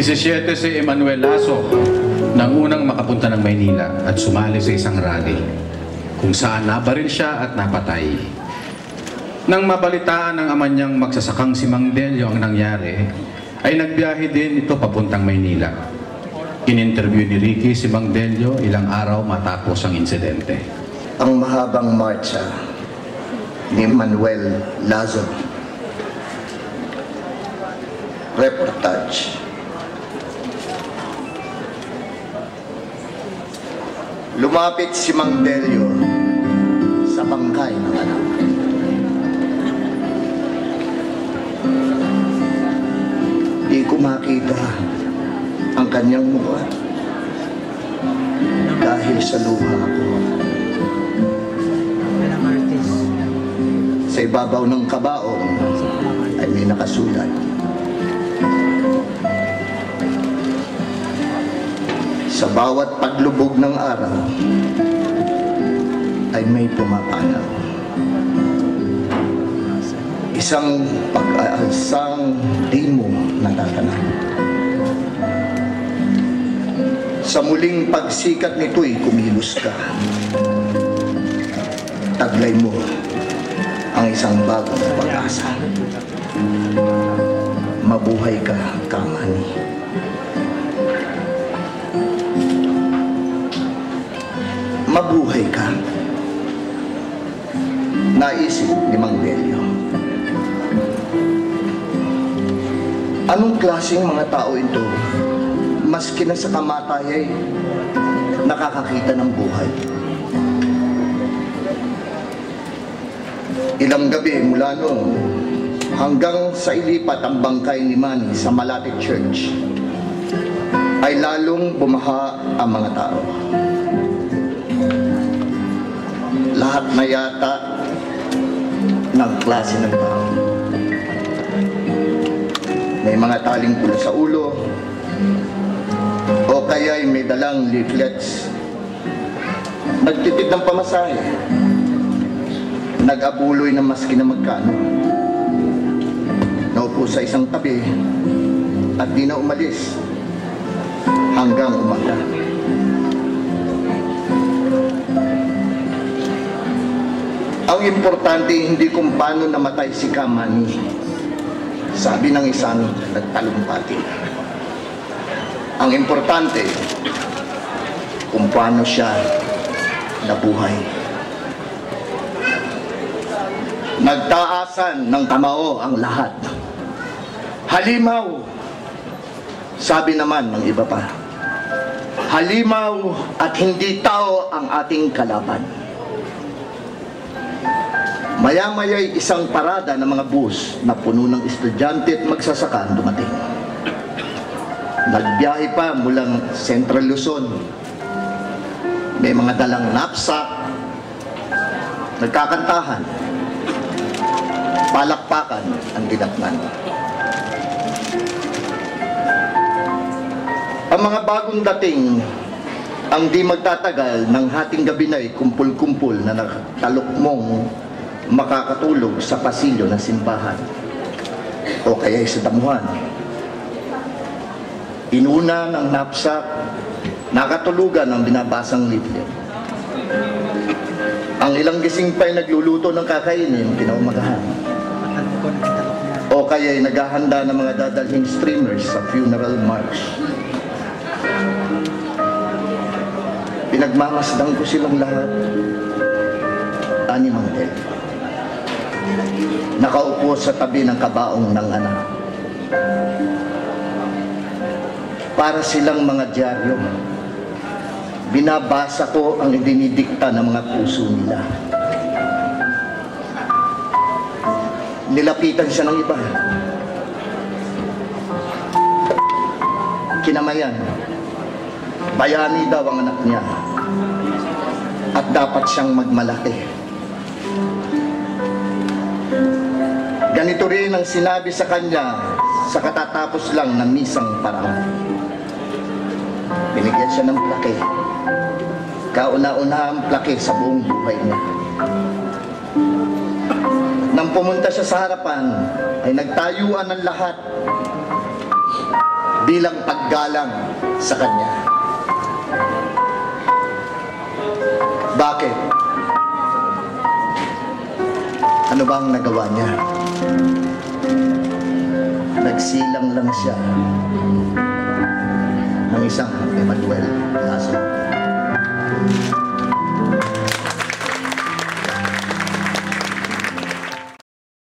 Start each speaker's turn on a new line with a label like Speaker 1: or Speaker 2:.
Speaker 1: 17 si Emmanuel Lazo nang unang makapunta ng Maynila at sumali sa isang rally kung saan nabaril siya at napatay. Nang mabalitaan ng ama niyang magsasakang si Mang Delio ang nangyari, ay nagbiyahe din ito papuntang Maynila. In-interview ni Ricky si Mang Delio ilang araw matapos ang insidente.
Speaker 2: Ang mahabang marcha ni Manuel Lazo. Reportage. Lumapit si Mang Delio sa bangkay ng anak. Di ko makita ang kanyang mukha dahil sa luha ko. Sa ibabaw ng kabaong ay may nakasulat. Sa bawat paglubog ng araw ay may pumapanaw. Isang pag-aalsang di mo natatanaw. Sa muling pagsikat nito'y kumilos ka. Taglay mo ang isang bagong pag-asa. Mabuhay ka, Kamani. Mabuhay ka. Naisip ni Mang Delio. Anong klaseng mga tao ito, maski na sa kamatay ay nakakakita ng buhay? Ilang gabi mula noon hanggang sa ilipat ang bangkay ni Manny sa Malate Church ay lalong bumaha ang mga tao. Lahat na yata ng klase ng tao. May mga taling pula sa ulo o kaya'y may dalang leaflets. Nagtitid ng pamasahe. Nag-abuloy ng maski na magkano. Naupo sa isang tabi at di na umalis hanggang umaga. Ang importante hindi kung paano namatay si Kamani. Sabi ng isang nagtalumpati. Ang importante kung paano siya nabuhay. Nagtaasan ng kamao ang lahat. Halimaw, sabi naman ng iba pa. Halimaw at hindi tao ang ating kalaban. Maya-maya'y isang parada ng mga bus na puno ng estudyante at magsasaka dumating. Nagbiyahe pa mulang Central Luzon. May mga dalang knapsack, nagkakantahan, palakpakan ang ginapnan. Ang mga bagong dating, ang di magtatagal ng hating gabi na'y kumpul-kumpul na nakatalukmong makakatulog sa pasilyo ng simbahan o kaya sa damuhan. Inuna ng knapsack, nakatulugan ng binabasang leaflet. Ang ilang gising pa'y nagluluto ng kakainin kinaumagahan. O kaya'y naghahanda ng mga dadalhing streamers sa funeral march. Pinagmamasdan ko silang lahat. Ani Mang Delio. Nakaupo sa tabi ng kabaong ng anak. Para silang mga dyaryo. Binabasa ko ang idinidikta ng mga puso nila. Nilapitan siya ng iba. Kinamayan. Bayani daw ang anak niya. At dapat siyang magmalaki. Ganito rin ang sinabi sa kanya sa katatapos lang ng misang paraan. Binigyan siya ng plake. Kauna-una ang plake sa buong buhay niya. Nang pumunta siya sa harapan, ay nagtayuan ng lahat bilang paggalang sa kanya. Bakit? Ano bang nagawa niya? Nagsilang lang siya ng isang Emmanuel Lasco.